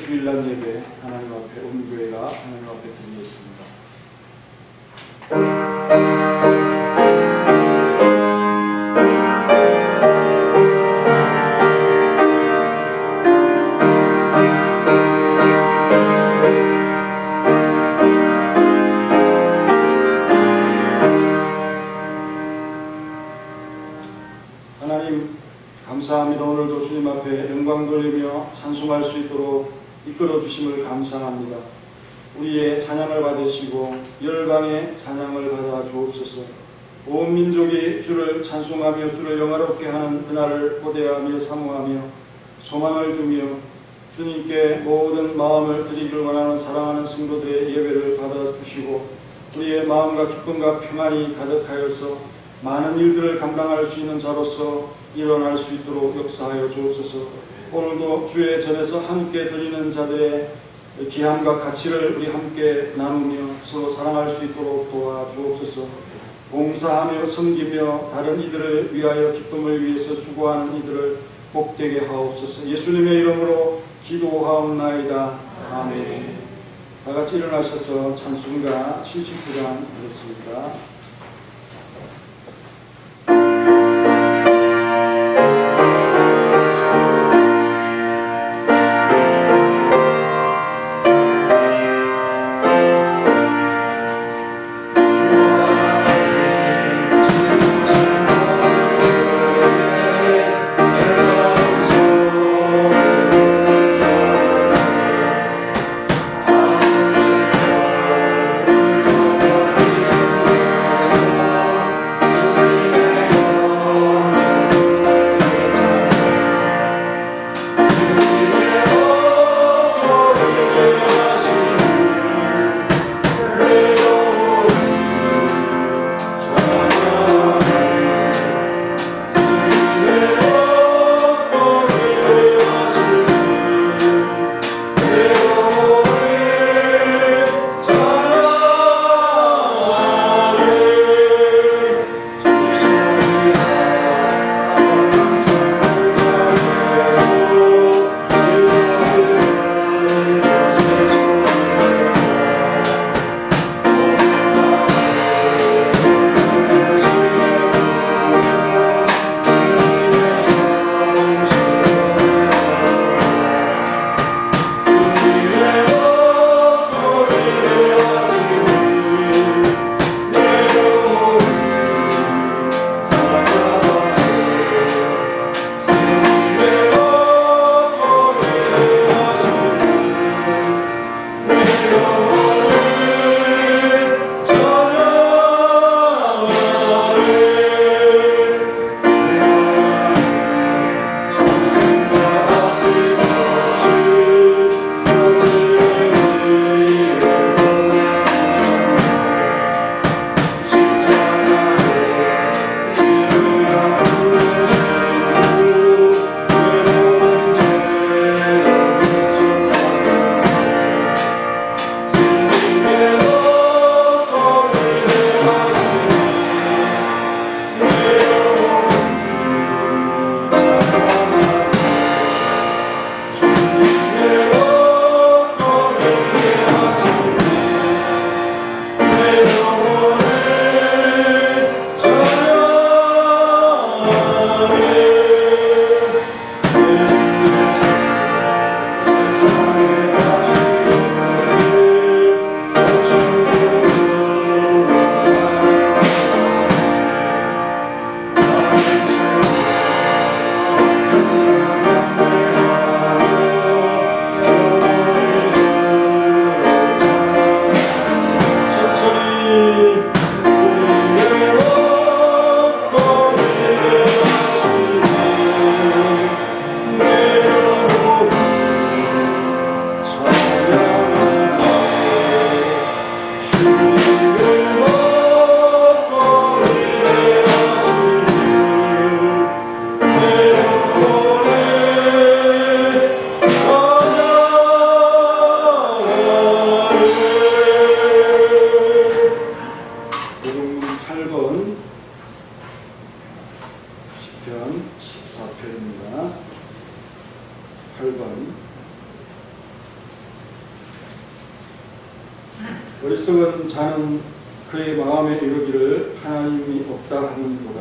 주일날 예배 하나님 앞에 온 교회가 하나님 앞에 드리겠습니다. 하나님 감사합니다. 오늘도 주님 앞에 영광 돌리며 찬송할 수 있도록 이끌어 주심을 감사합니다. 우리의 찬양을 받으시고 열방의 찬양을 받아 주옵소서. 온 민족이 주를 찬송하며 주를 영화롭게 하는 그날을 고대하며 사모하며 소망을 두며 주님께 모든 마음을 드리기를 원하는 사랑하는 성도들의 예배를 받아 주시고 우리의 마음과 기쁨과 평안이 가득하여서 많은 일들을 감당할 수 있는 자로서 일어날 수 있도록 역사하여 주옵소서. 오늘도 주의 전에서 함께 드리는 자들의 귀함과 가치를 우리 함께 나누며 서로 사랑할 수 있도록 도와주옵소서. 봉사하며 섬기며 다른 이들을 위하여 기쁨을 위해서 수고하는 이들을 복되게 하옵소서. 예수님의 이름으로 기도하옵나이다. 아멘. 다같이 일어나셔서 찬송가 79장 하겠습니다. 어리석은 자는 그의 마음에 이르기를 하나님이 없다 하는도다.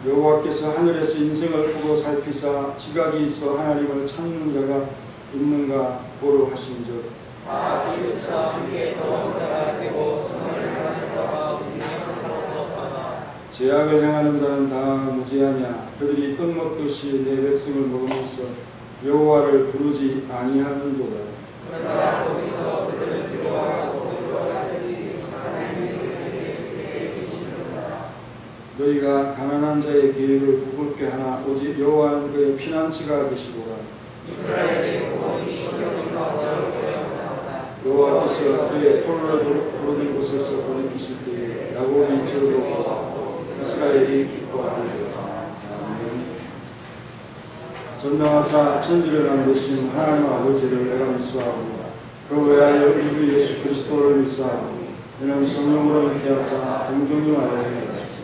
여호와께서 하늘에서 인생을 보고 살피사 지각이 있어 하나님을 찾는 자가 있는가 보러 하신즉 죄악을 행하는 자는 다 무죄하냐. 그들이 떡 먹듯이 내 백성을 먹으면서 여호와를 부르지 아니하는도다. 너희가 가난한 자의 계획을 부글게 하나 오직 여호와는 그의 피난처가 되시도다. 여호와께서 그의 포로를 부르는 곳에서 돌이키실 때에 야곱이 즐거워 이스라엘이 기뻐하리로다. 아멘. 전능하사 천지를 만드신 하나님 아버지를 내가 믿사하고 그 외하여 우리 주 예수 그리스도를 믿사하고 이는 성령으로 잉태하사 동정녀하여 행하시고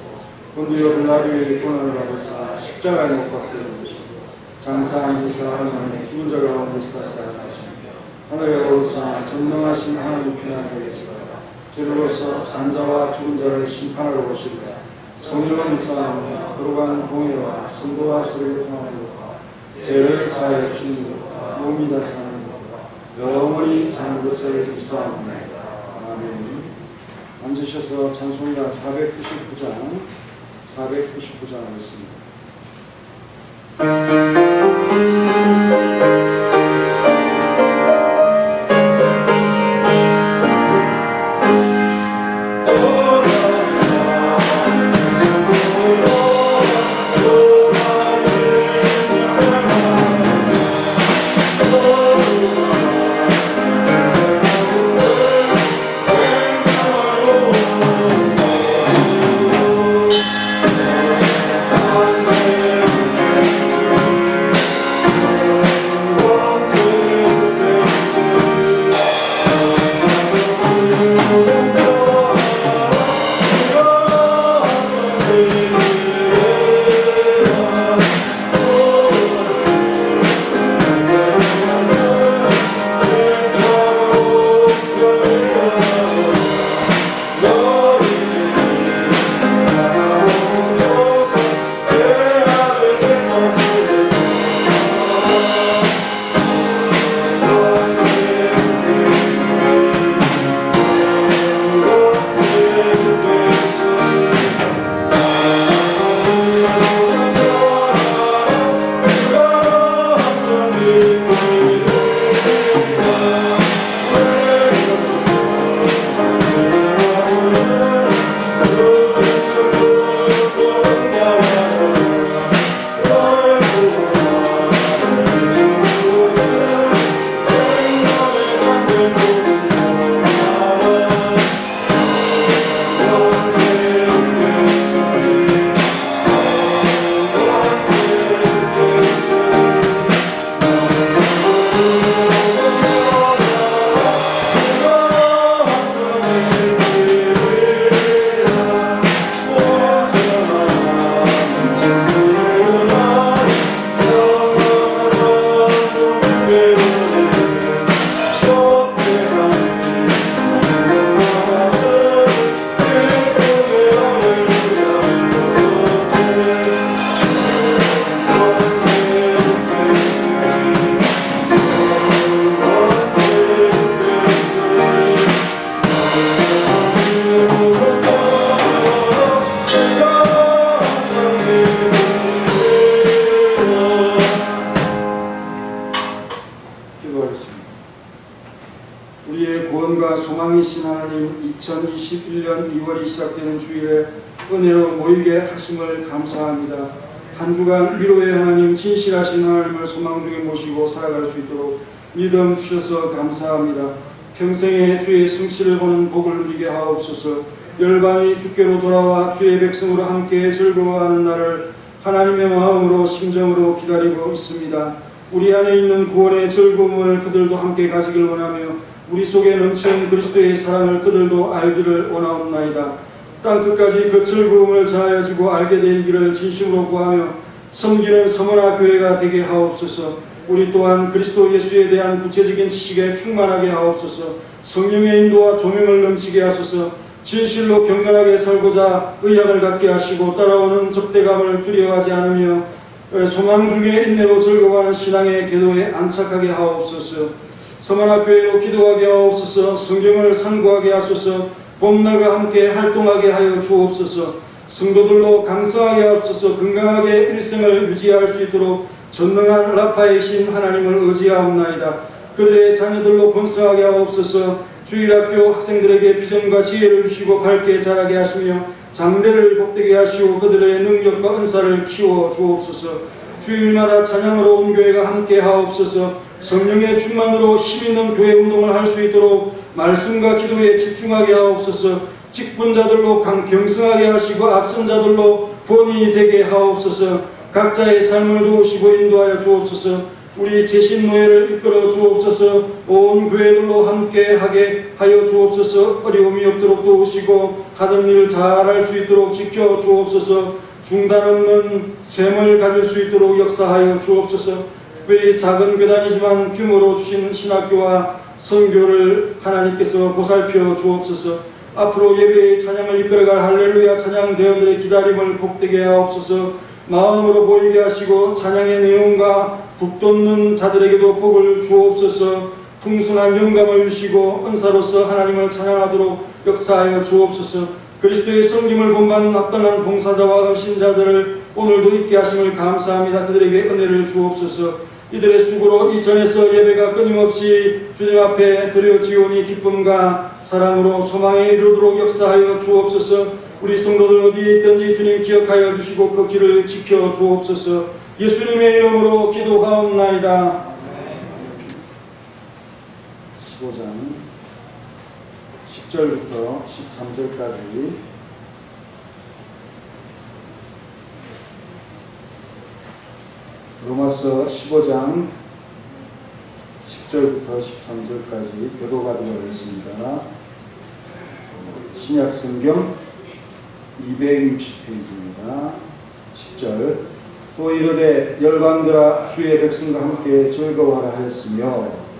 본디오 빌라도에게 고난을 받으사 십자가에 못 박혀 죽으시고 장사한 지사 하나님 죽은 자 가운데서 다시 살아나시고 하늘에 오르사 전능하신 하나님 편안하게 계시다. 저로서 산 자와 죽은 자를 심판하러 오시리라. 성령을 믿사하며 거룩한 공예와 선도와 소리를 통하는 것과 죄를 사하여 주시는 것과 몸이 다 사는 것과 영원히 사는 것을 믿사옵나이다. 아멘. 앉으셔서 찬송가 499장 하겠습니다. 우리의 구원과 소망이신 하나님, 2021년 2월이 시작되는 주일에 은혜로 모이게 하심을 감사합니다. 한 주간 위로의 하나님, 진실하신 하나님을 소망 중에 모시고 살아갈 수 있도록 믿음 주셔서 감사합니다. 평생에 주의 성취를 보는 복을 누리게 하옵소서. 열방이 주께로 돌아와 주의 백성으로 함께 즐거워하는 날을 하나님의 마음으로 심정으로 기다리고 있습니다. 우리 안에 있는 구원의 즐거움을 그들도 함께 가지길 원하며 우리 속에 넘치는 그리스도의 사랑을 그들도 알기를 원하옵나이다. 땅끝까지 그 즐거움을 전하여주고 알게 되기를 진심으로 구하며 섬기는 서머나 교회가 되게 하옵소서. 우리 또한 그리스도 예수에 대한 구체적인 지식에 충만하게 하옵소서. 성령의 인도와 조명을 넘치게 하소서. 진실로 경건하게 살고자 의향을 갖게 하시고 따라오는 적대감을 두려워하지 않으며 소망 중에 인내로 즐거워하는 신앙의 궤도에 안착하게 하옵소서. 서만학교회로 기도하게 하옵소서. 성경을 상고하게 하소서. 봄날과 함께 활동하게 하여 주옵소서. 성도들로 강성하게 하옵소서. 건강하게 일생을 유지할 수 있도록 전능한 라파의 신 하나님을 의지하옵나이다. 그들의 자녀들로 번성하게 하옵소서. 주일학교 학생들에게 비전과 지혜를 주시고 밝게 자라게 하시며 장래를 복되게 하시고 그들의 능력과 은사를 키워 주옵소서. 주일마다 찬양으로 온 교회가 함께 하옵소서. 성령의 충만으로 힘있는 교회 운동을 할 수 있도록 말씀과 기도에 집중하게 하옵소서. 직분자들로 경성하게 하시고 앞선 자들로 본이 되게 하옵소서. 각자의 삶을 도우시고 인도하여 주옵소서. 우리 제신노예를 이끌어 주옵소서. 온 교회들로 함께하게 하여 주옵소서. 어려움이 없도록 도우시고 하던 일 잘할 수 있도록 지켜 주옵소서. 중단 없는 셈을 가질 수 있도록 역사하여 주옵소서. 특별히 작은 교단이지만 규모로 주신 신학교와 선교를 하나님께서 보살펴 주옵소서. 앞으로 예배의 찬양을 이끌어갈 할렐루야 찬양 대원들의 기다림을 복되게 하옵소서. 마음으로 보이게 하시고 찬양의 내용과 북돋는 자들에게도 복을 주옵소서. 풍성한 영감을 주시고 은사로서 하나님을 찬양하도록 역사하여 주옵소서. 그리스도의 섬김을 본받는 합당한 봉사자와 헌신자들을 오늘도 있게 하심을 감사합니다. 그들에게 은혜를 주옵소서. 이들의 수고로 이 전에서 예배가 끊임없이 주님 앞에 드려지오니 기쁨과 사랑으로 소망에 이르도록 역사하여 주옵소서. 우리 성도들 어디에 있든지 주님 기억하여 주시고 그 길을 지켜 주옵소서. 예수님의 이름으로 기도하옵나이다. 15장 10절부터 13절까지 로마서 15장 10절부터 13절까지 교도가 되어있습니다. 신약성경 260페이지입니다. 10절 또 이르되 열방들아 주의 백성과 함께 즐거워하라 하였으며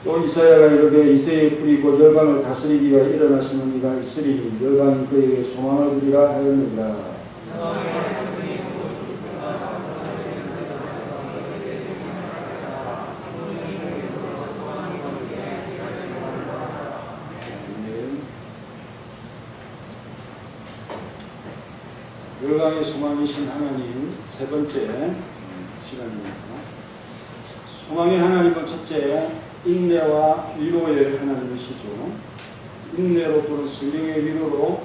또 이사야가 이르되 이새의 뿌리 곧 열방을 다스리기 위하여 일어나시는 이가 있으리니 열방이 그에게 소망을 두리라 하였느니라. 열방의 소망이신 하나님 세 번째 시간입니다. 소망의 하나님은 첫째 인내와 위로의 하나님이시죠. 인내로 또는 성령의 위로로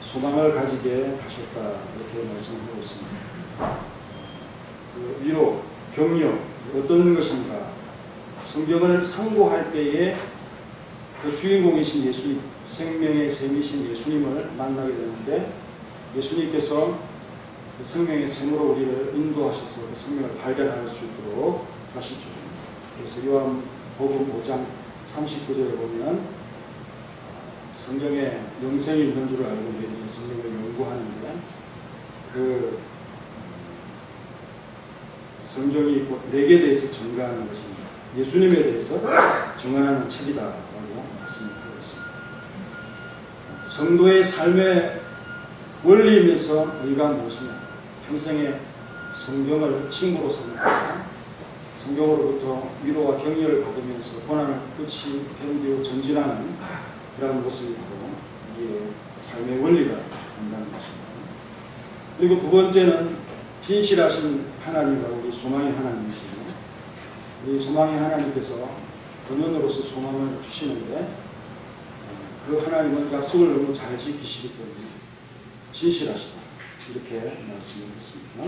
소망을 가지게 하셨다 이렇게 말씀하고 있습니다. 그 위로, 격려 어떤 것인가? 성경을 상고할 때에 그 주인공이신 예수님, 생명의 샘이신 예수님을 만나게 되는데 예수님께서 그 생명의 샘으로 우리를 인도하셔서 그 생명을 발견할 수 있도록 하시죠. 그래서 요한복음 5장 39절에 보면 성경에 영생이 있는 줄 알고 우리는 성경을 연구하는데 그 성경이 곧 내게 대해서 증거하는 것입니다. 예수님에 대해서 증언하는 책이다라고 말씀하고 있습니다. 성도의 삶의 원리임에서 의가 무엇이냐? 평생에 성경을 친구로 삼고 성경으로부터 위로와 격려를 받으면서 고난을 끝이 견디고 전진하는 그런 모습이고 이게 삶의 원리가 된다는 것입니다. 그리고 두 번째는 진실하신 하나님과 우리 소망의 하나님이시죠. 우리 소망의 하나님께서 근원으로서 소망을 주시는데 그 하나님은 약속을 너무 잘 지키시기 때문에 진실하시다 이렇게 말씀했습니다.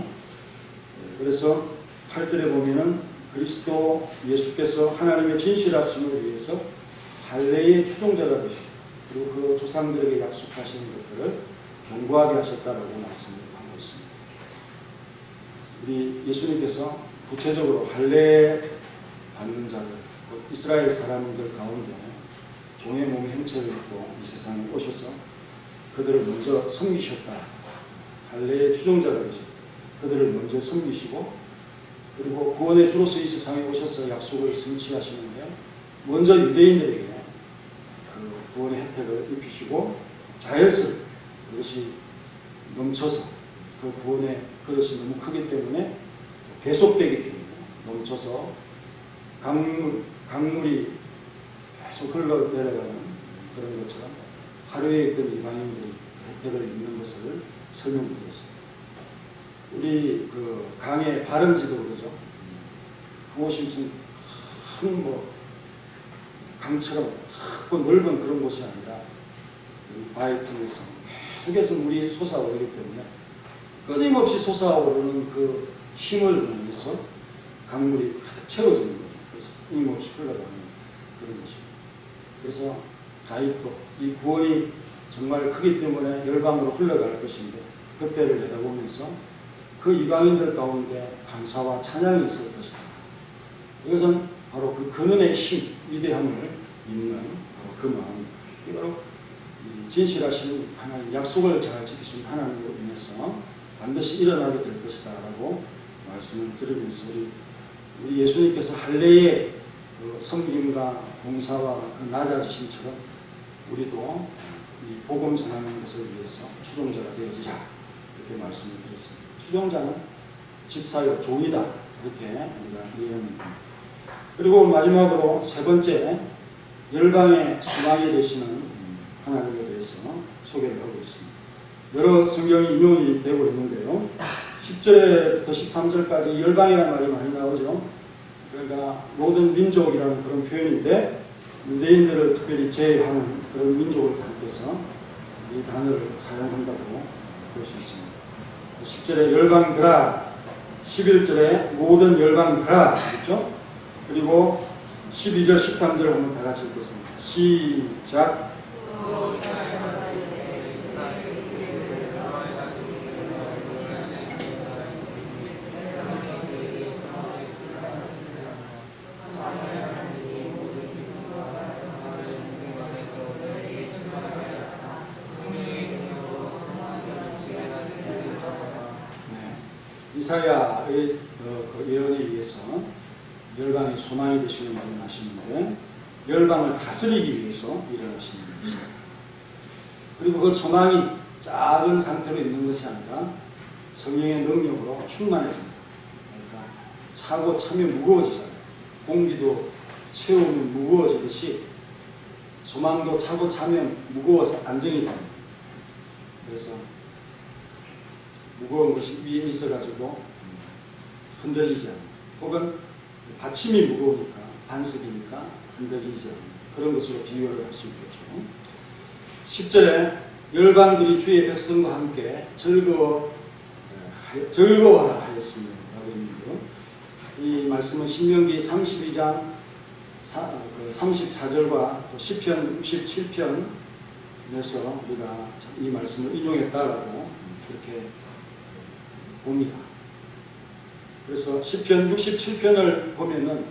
그래서 8절에 보면은 그리스도 예수께서 하나님의 진실하심을 위해서 할례의 추종자가 되시고 그리고 그 조상들에게 약속하신 것들을 경고하게 하셨다라고 말씀하고 있습니다. 우리 예수님께서 구체적으로 할례 받는 자들, 이스라엘 사람들 가운데 종의 몸의 형체를 입고 이 세상에 오셔서 그들을 먼저 섬기셨다. 할례의 주종자가 되셨다. 그들을 먼저 섬기시고 그리고 구원의 주로서 이 세상에 오셔서 약속을 성취하시는데요. 먼저 유대인들에게 그 구원의 혜택을 입히시고 자연스럽게 그것이 넘쳐서 그 구원의 그릇이 너무 크기 때문에 계속되기 때문에 넘쳐서 강물이 계속 흘러내려가는 그런 것처럼 하루에 있던 이방인들이 혜택을 입는 것을 설명드렸습니다. 우리 그 강의 바른지도 그러죠. 그곳이 무슨 큰 강처럼 크고 넓은 그런 곳이 아니라 바위 틈에서 계속해서 물이 솟아오르기 때문에 끊임없이 솟아오르는 그 힘을 의해서 강물이 가득 채워지는 거죠. 그래서 끊임없이 흘러가는 그런 것입니다. 그래서 다윗도 이 구원이 정말 크기 때문에 열방으로 흘러갈 것인데 그때를 내다보면서 그 이방인들 가운데 감사와 찬양이 있을 것이다. 이것은 바로 그 근원의 힘, 위대함을 믿는 바로 그 마음입니다. 바로 진실하신 하나님, 약속을 잘 지키신 하나님으로 인해서 반드시 일어나게 될 것이다 라고 말씀을 드리면서 우리 예수님께서 할례의 그 섬김과 봉사와 그 낮아지심처럼 우리도 이 복음 전하는 것을 위해서 추종자가 되어지자 이렇게 말씀을 드렸습니다. 추종자는 집사요 종이다 이렇게 우리가 이해하면 됩니다. 그리고 마지막으로 세 번째 열방의 소망이 되시는 하나님에 대해서 소개를 하고 있습니다. 여러 성경이 인용이 되고 있는데요. 10절부터 13절까지 열방이라는 말이 많이 나오죠. 그러니까 모든 민족이라는 그런 표현인데 유대인들을 특별히 제외하는 그런 민족을 가리켜서 이 단어를 사용한다고 볼 수 있습니다. 10절에 열방들아, 11절에 모든 열방들아, 그렇죠? 그리고 12절, 13절 한번 다 같이 읽겠습니다. 시작. 이사야의 그 예언에 의해서 열방의 소망이 되시는 분을 하시는데 열방을 다스리기 위해서 일어나시는 것입니다. 그리고 그 소망이 작은 상태로 있는 것이 아니라 성령의 능력으로 충만해집니다. 그러니까 차고 차면 무거워지잖아요. 공기도 채우면 무거워지듯이 소망도 차고 차면 무거워서 안정이 됩니다. 그래서 무거운 것이 위에 있어가지고 흔들리지 않는, 혹은 받침이 무거우니까 반석이니까 흔들리지 않는 그런 것으로 비유를 할 수 있겠죠. 10절에 열방들이 주의 백성과 함께 즐거워하라 하였으며 라고 있는데요. 이 말씀은 신명기 32장 34절과 또 시편 67편에서 우리가 이 말씀을 인용했다라고 그렇게 봅니다. 그래서 시편 67편을 보면은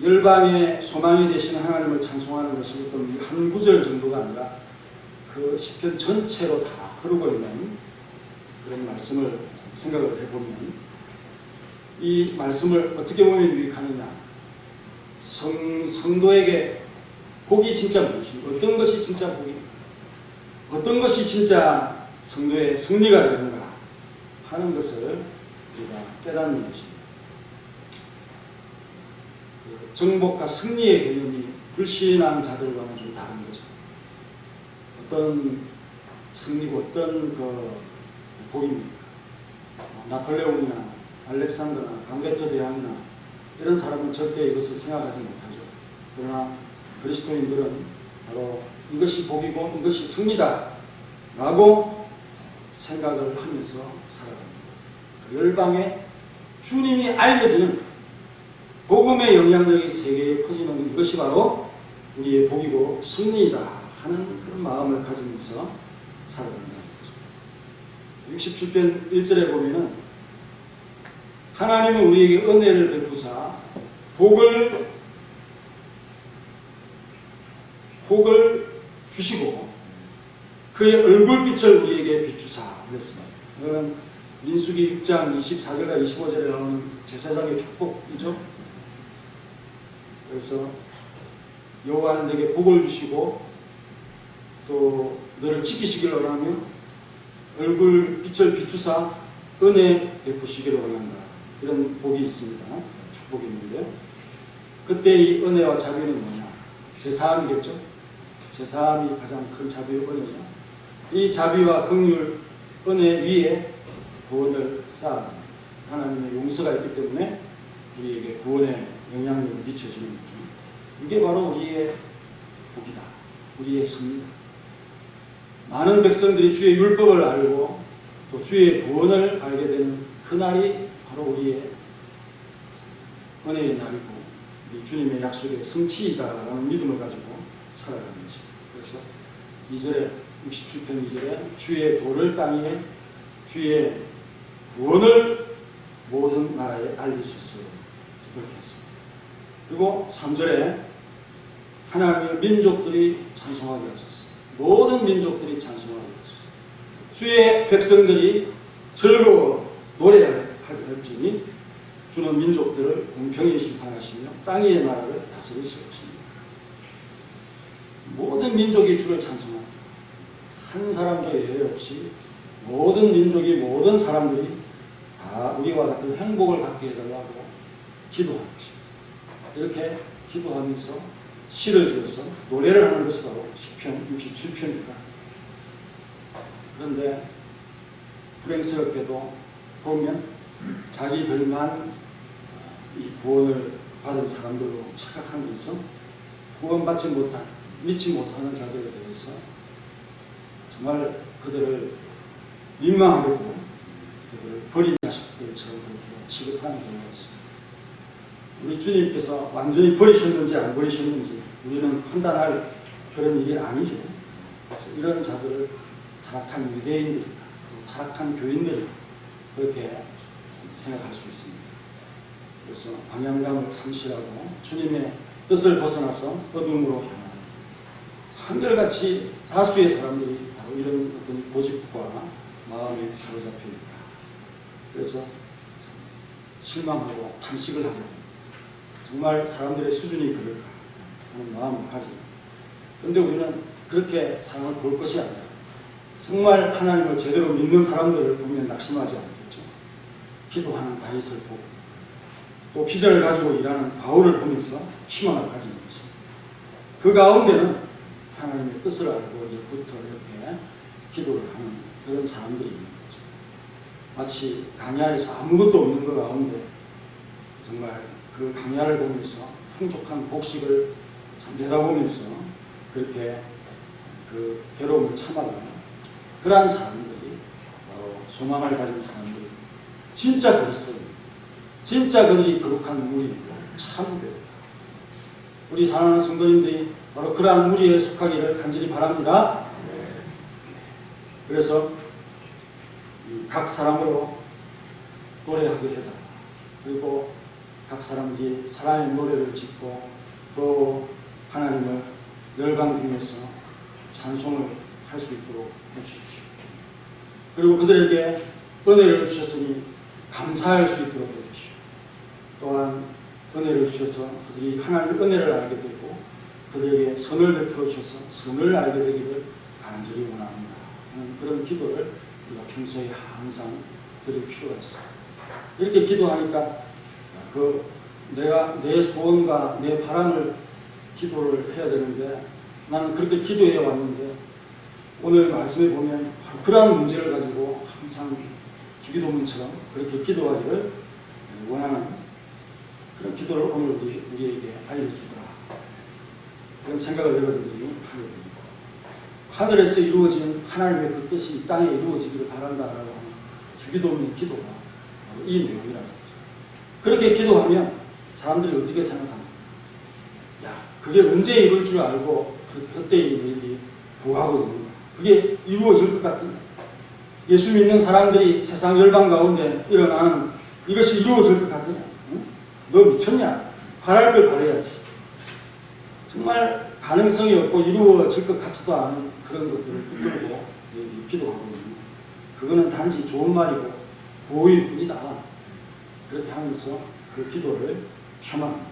열방의 소망이 되시는 하나님을 찬송하는 것이 어떤 한 구절 정도가 아니라 그 시편 전체로 다 흐르고 있는 그런 말씀을 생각을 해보면 이 말씀을 어떻게 보면 유익하느냐, 성도에게 복이 진짜 무엇인가, 어떤 것이 진짜 복인가, 어떤 것이 진짜 성도의 승리가 되는가 하는 것을 우리가 깨닫는 것입니다. 그 정복과 승리의 개념이 불신한 자들과는 좀 다른 거죠. 어떤 승리고 어떤 그 복입니까? 나폴레옹이나 알렉산더나 강베토 대왕이나 이런 사람은 절대 이것을 생각하지 못하죠. 그러나 그리스도인들은 바로 이것이 복이고 이것이 승리다 라고 생각을 하면서 살아갑니다. 열방에 주님이 알려지는 복음의 영향력이 세계에 퍼지는 이것이 바로 우리의 복이고 승리이다 하는 그런 마음을 가지면서 살아간다는 거죠. 67편 1절에 보면은 하나님은 우리에게 은혜를 베푸사 복을 주시고 그의 얼굴빛을 우리에게 비추사 그랬습니다. 이거는 민수기 6장 24절과 25절에 나오는 제사장의 축복이죠. 그래서 여호와는 내게 복을 주시고 또 너를 지키시기를 원하며 얼굴빛을 비추사 은혜 베푸시기를 원한다. 이런 복이 있습니다. 축복이 있는데 그때 이 은혜와 자비는 뭐냐? 제사함이겠죠. 제사함이 가장 큰 자비의 은혜죠. 이 자비와 긍휼, 은혜 위에 구원을 쌓아 하나님의 용서가 있기 때문에 우리에게 구원의 영향력이 미쳐지는 거죠. 이게 바로 우리의 복이다. 우리의 승리다. 많은 백성들이 주의 율법을 알고 또 주의 구원을 알게 되는 그날이 바로 우리의 은혜의 날이고 우리 주님의 약속의 성취이다라는 믿음을 가지고 살아가는 것입니다. 그래서 2절에 67편 2절에 주의 도를 땅에 주의 구원을 모든 나라에 알리소서 그렇게 했습니다. 그리고 3절에 하나님의 민족들이 찬송하게 하소서. 모든 민족들이 찬송하게 하소서. 주의 백성들이 즐거워 노래할지니 주는 민족들을 공평히 심판하시며 땅 위의 나라를 다스리실 것입니다. 모든 민족이 주를 찬송합니다. 한 사람도 예외 없이 모든 민족이 모든 사람들이 다 우리와 같은 행복을 갖게 해달라고 기도하는 것입니다. 이렇게 기도하면서 시를 지어서 노래를 하는 것이 바로 시편 67편입니다. 그런데 불행스럽게도 보면 자기들만 이 구원을 받은 사람들로 착각하면서 구원받지 못한, 믿지 못하는 자들에 대해서 정말 그들을 민망하게 보고 그들을 버린 자식들처럼 그렇게 취급하는 경우가 있습니다. 우리 주님께서 완전히 버리셨는지 안 버리셨는지 우리는 판단할 그런 일이 아니죠. 그래서 이런 자들을 타락한 유대인들이다, 또 타락한 교인들이다 그렇게 생각할 수 있습니다. 그래서 방향감을 상실하고 주님의 뜻을 벗어나서 어둠으로 향하는 한결같이 다수의 사람들이 바로 이런 어떤 고집과 마음에 사로잡힙니다. 그래서 실망하고 탄식을 하게 됩니다. 정말 사람들의 수준이 그럴까 하는 마음을 가지고, 그런데 우리는 그렇게 사람을 볼 것이 아니라 정말 하나님을 제대로 믿는 사람들을 보면 낙심하지 않겠죠. 기도하는 다윗을 보고 또 비전을 가지고 일하는 바울을 보면서 희망을 가지는 것입니다. 그 가운데는 하나님의 뜻을 알고 예부터 이렇게 기도를 하는 그런 사람들이 있는 거죠. 마치 강야에서 아무것도 없는 것 가운데 정말 그 강야를 보면서 풍족한 곡식을 내다보면서 그렇게 그 괴로움을 참아가는 그러한 사람들이 바로 소망을 가진 사람들이 진짜 그리스도입니다. 진짜 그들이 거룩한 무리이고 참되다. 우리 사랑하는 성도님들이 바로 그러한 무리에 속하기를 간절히 바랍니다. 그래서 각 사람으로 노래하게 해달라. 그리고 각 사람들이 사랑의 노래를 짓고 또 하나님을 열방 중에서 찬송을 할 수 있도록 해주십시오. 그리고 그들에게 은혜를 주셨으니 감사할 수 있도록 해주십시오. 또한 은혜를 주셔서 그들이 하나님의 은혜를 알게 되고 그들에게 선을 베풀어 주셔서 선을 알게 되기를 간절히 원합니다. 그런 기도를 우리가 평소에 항상 드릴 필요가 있습니다. 이렇게 기도하니까 내가 내 소원과 내 바람을 기도를 해야 되는데 나는 그렇게 기도해 왔는데 오늘 말씀에 보면 그러한 문제를 가지고 항상 주기도문처럼 그렇게 기도하기를 원하는 그런 기도를 오늘 우리에게 알려주더라. 그런 생각을 여러분들이 하게 됩니다. 하늘에서 이루어진 하나님의 그 뜻이 이 땅에 이루어지기를 바란다라고 하는 주기도문의 기도가 이 내용이라는 거죠. 그렇게 기도하면 사람들이 어떻게 생각합니까? 야, 그게 언제 이룰 줄 알고 그때의 일이 구하고 있는 거야. 그게 이루어질 것 같은 거야. 예수 믿는 사람들이 세상 열방 가운데 일어나는 이것이 이루어질 것 같으냐? 응? 너 미쳤냐? 바랄 걸 바라야지. 정말 가능성이 없고 이루어질 것 같지도 않은 그런 것들을 붙들고 기도하고 있는, 그거는 단지 좋은 말이고 고의일 뿐이다. 그렇게 하면서 그 기도를 폄합합니다.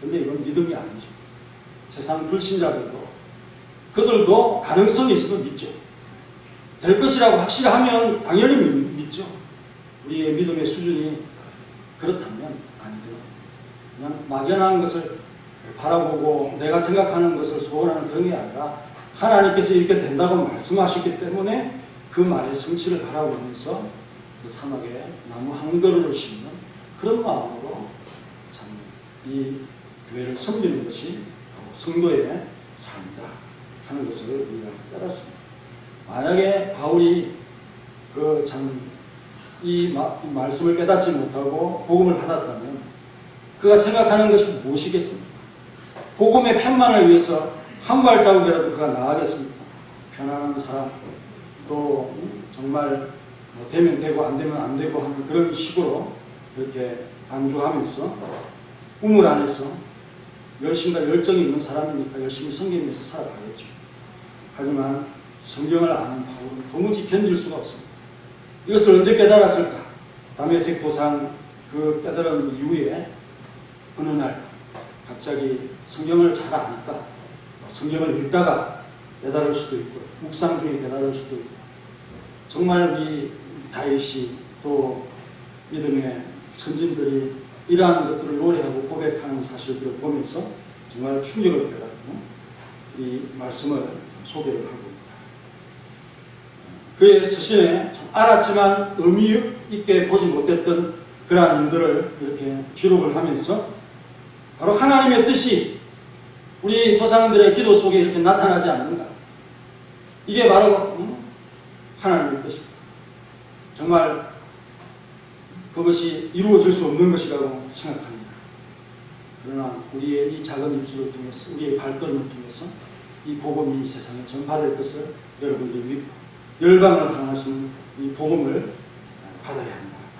그런데 이건 믿음이 아니죠. 세상 불신자들도 그들도 가능성이 있으면 믿죠. 될 것이라고 확실하면 당연히 믿죠. 우리의 믿음의 수준이 그렇다면 아니고요. 그냥 막연한 것을 바라보고 내가 생각하는 것을 소원하는 그런 게 아니라 하나님께서 이렇게 된다고 말씀하셨기 때문에 그 말의 성취를 바라보면서 그 사막에 나무 한 그루를 심는 그런 마음으로 참 이 교회를 섬기는 것이 성도의 삶이다 하는 것을 우리가 깨닫습니다. 만약에 바울이 그 참 이 말씀을 깨닫지 못하고 복음을 받았다면 그가 생각하는 것이 무엇이겠습니까? 복음의 편만을 위해서 한 발자국이라도 그가 나아가겠습니까? 편안한 사람, 또 정말 되면 되고 안 되면 안 되고 하는 그런 식으로 그렇게 안주하면서 우물 안에서 열심과 열정이 있는 사람이니까 열심히 섬기면서 살아가겠죠. 하지만 성경을 아는 바울은 도무지 견딜 수가 없습니다. 이것을 언제 깨달았을까? 다메섹 도상 그 깨달은 이후에 어느 날 갑자기 성경을 잘 아니까 성경을 읽다가 깨달을 수도 있고 묵상 중에 깨달을 수도 있고, 정말 우리 다윗이 또 믿음의 선진들이 이러한 것들을 노래하고 고백하는 사실들을 보면서 정말 충격을 받았고 이 말씀을 소개를 하고 있다. 그의 서신에 알았지만 의미 있게 보지 못했던 그러한 일들을 이렇게 기록을 하면서 바로 하나님의 뜻이 우리 조상들의 기도 속에 이렇게 나타나지 않는가. 이게 바로 하나님의 뜻이다. 정말 그것이 이루어질 수 없는 것이라고 생각합니다. 그러나 우리의 이 작은 입술을 통해서, 우리의 발걸음을 통해서 이 복음이 이 세상에 전파될 것을 여러분들이 믿고 열방을 향하시는 이 복음을 받아야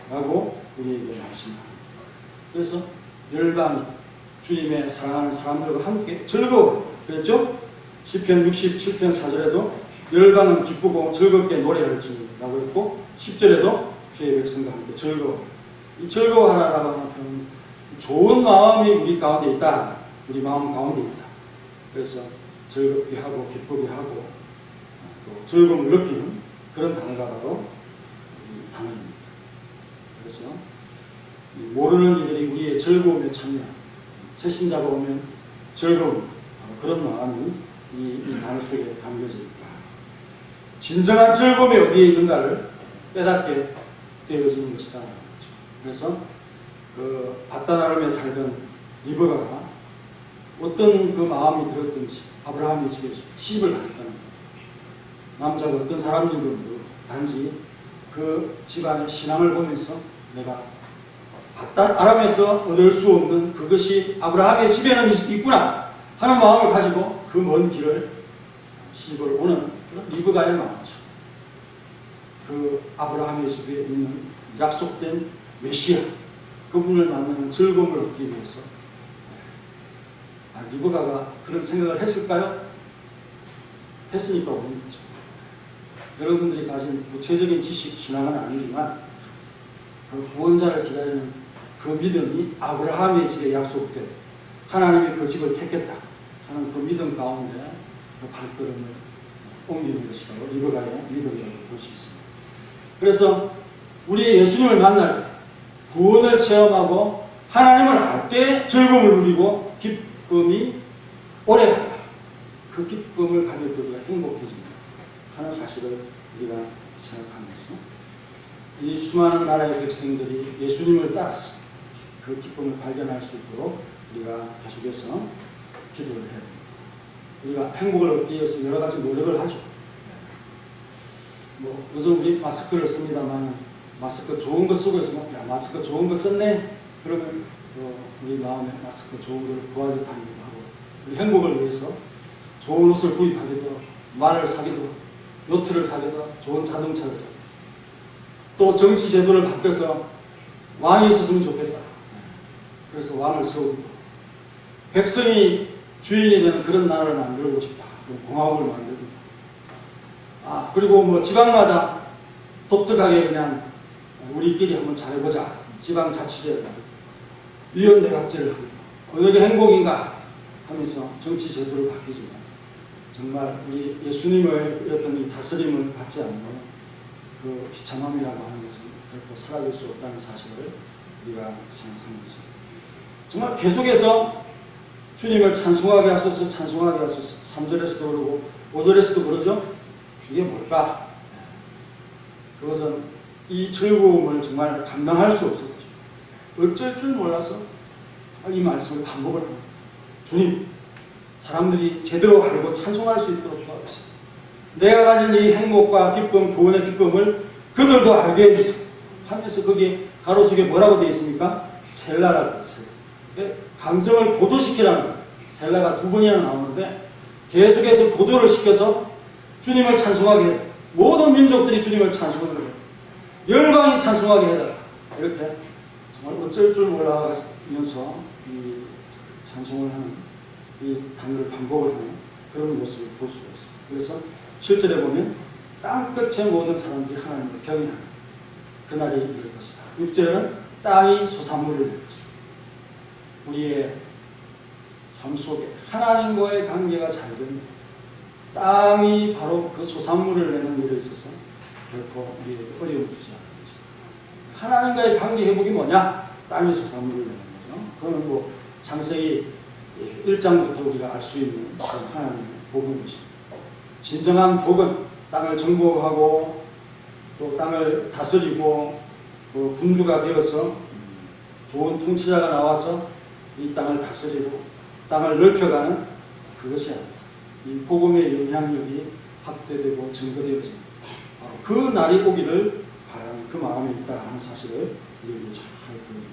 한다라고 우리에게 말씀합니다. 그래서 열방이 주님의 사랑하는 사람들과 함께 즐거워. 그랬죠? 시편 67편 4절에도 열방은 기쁘고 즐겁게 노래할지라고 했고 10절에도 주의 백성과 함께 즐거워. 이 즐거워하라라고 하는 표현은 좋은 마음이 우리 가운데 있다. 우리 마음 가운데 있다. 그래서 즐겁게 하고 기쁘게 하고 또 즐거움을 느끼는 그런 단어가 바로 이 단어입니다. 그래서 모르는 이들이 우리의 즐거움에 참여하는, 새신자가 오면 즐거움, 그런 마음이 이 단어 속에 담겨져 있다. 진정한 즐거움이 어디에 있는가를 깨닫게 되어지는 것이다. 그래서 그 바다나름에 살던 리브가가 어떤 그 마음이 들었든지 아브라함이 집에 시집을 가겠다는 거예요. 남자가 어떤 사람인지도 모르고 단지 그 집안의 신앙을 보면서 내가 아람에서 얻을 수 없는 그것이 아브라함의 집에는 있구나 하는 마음을 가지고 그 먼 길을 시집을 오는 리브가의 마음이죠. 그 아브라함의 집에 있는 약속된 메시아 그분을 만나는 즐거움을 얻기 위해서 리브가가 그런 생각을 했을까요? 했으니까 오는 거죠. 여러분들이 가진 구체적인 지식, 신앙은 아니지만 그 구원자를 기다리는 그 믿음이 아브라함의 집에 약속된 하나님이 그 집을 택했다 하는 그 믿음 가운데 그 발걸음을 옮기는 것이 바로 리브가의 믿음이라고 볼 수 있습니다. 그래서 우리 예수님을 만날 때 구원을 체험하고 하나님을 알 때 즐거움을 누리고 기쁨이 오래간다. 그 기쁨을 가질 때 우리가 행복해집니다 하는 사실을 우리가 생각하면서 이 수많은 나라의 백성들이 예수님을 따라서 그 기쁨을 발견할 수 있도록 우리가 계속해서 기도를 해야 됩니다. 우리가 행복을 얻기 위해서 여러 가지 노력을 하죠. 요즘 우리 마스크를 씁니다만 마스크 좋은 거 쓰고 있으면 야 마스크 좋은 거 썼네 그러면 또 우리 마음에 마스크 좋은 걸 구하기도 하고 우리 행복을 위해서 좋은 옷을 구입하기도 말을 사기도 요트를 사기도 좋은 자동차를 사기도 또 정치 제도를 바꿔서 왕이 있었으면 좋겠다. 그래서 왕을 세우고 백성이 주인이 되는 그런 나라를 만들고 싶다. 공화국을 만들고 싶다. 그리고 뭐 지방마다 독특하게 그냥 우리끼리 한번 잘해보자. 지방자치제를 하고 위원내각제를 하고 어느 게 행복인가 하면서 정치 제도를 바뀌지만 정말 우리 예수님의 어떤 이 다스림을 받지 않는 그 비참함이라고 하는 것은 결코 사라질 수 없다는 사실을 우리가 생각하면서 정말 계속해서 주님을 찬송하게 하소서, 찬송하게 하소서. 3절에서도 그러고 5절에서도 그러죠. 이게 뭘까? 그것은 이 즐거움을 정말 감당할 수 없었죠. 어쩔 줄 몰라서 이 말씀을 반복을 합니다. 주님, 사람들이 제대로 알고 찬송할 수 있도록 도와주세요. 내가 가진 이 행복과 기쁨, 구원의 기쁨을 그들도 알게 해주세요. 하면서 거기에 가로수에 뭐라고 되어 있습니까? 셀라라고 되어 있어요. 감정을 보조시키라는 거예요. 셀라가 두 번이나 나오는데 계속해서 보조를 시켜서 주님을 찬송하게 해라. 모든 민족들이 주님을 찬송하게 해라. 열방이 찬송하게 해라. 이렇게 정말 어쩔 줄 몰라가면서 이 찬송을 하는 이 단어를 반복을 하는 그런 모습을 볼 수가 있습니다. 그래서 실제로 보면 땅끝의 모든 사람들이 하나님을 경외하는 그날이 이를 것이다. 6절에는 땅이 소산물을 낼 것이다. 우리의 삶 속에 하나님과의 관계가 잘 됩니다. 땅이 바로 그 소산물을 내는 일에 있어서 결코 우리에게 어려움을 주지 않는 것이다. 하나님과의 관계 회복이 뭐냐? 땅이 소산물을 내는 거죠. 그거는 뭐 창세기 1장부터 우리가 알 수 있는 그런 하나님의 복인 것입니다. 진정한 복은 땅을 정복하고 또 땅을 다스리고 그 군주가 되어서 좋은 통치자가 나와서 이 땅을 다스리고 땅을 넓혀가는 그것이 아닙니다. 이 복음의 영향력이 확대되고 증거되어집니다. 바로 그 날이 오기를 바라는 그 마음이 있다 하는 사실을 우리에게 잘 보여줍니다.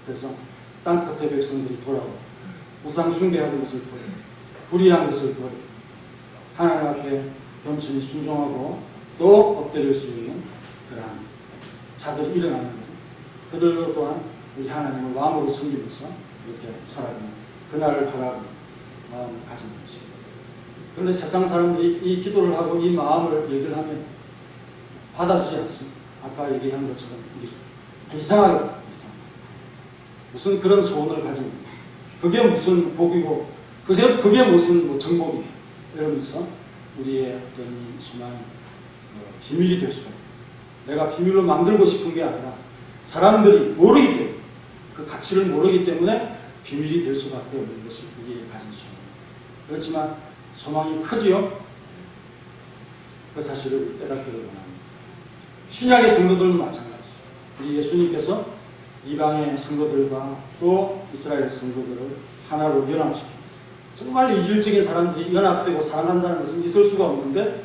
그래서 땅끝의 백성들이 돌아오고 우상 숭배하는 것을 버리고 불의한 것을 버리고 하나님 앞에 겸손히 순종하고 또 엎드릴 수 있는 그러한 자들이 일어나는 것. 그들도 또한 우리 하나님을 왕으로 섬기면서 이렇게 살아가는 그날을 바라고 마음을 가진 것입니다. 그런데 세상 사람들이 이 기도를 하고 이 마음을 얘기를 하면 받아주지 않습니다. 아까 얘기한 것처럼 이상하게 무슨 그런 소원을 가진 그게 무슨 복이고 그게 무슨 뭐 정복이냐 이러면서 우리의 어떤 이 소망이 비밀이 될 수가 있다. 내가 비밀로 만들고 싶은 게 아니라 사람들이 모르기 때문에 그 가치를 모르기 때문에 비밀이 될 수밖에 없는 것이 우리의 가진 소망입니다. 그렇지만 소망이 크지요. 그 사실을 깨닫기를 원합니다. 신약의 성도들도 마찬가지죠. 우리 예수님께서 이방의 성도들과 또 이스라엘 성도들을 하나로 연합시킵니다. 정말 이질적인 사람들이 연합되고 사랑한다는 것은 있을 수가 없는데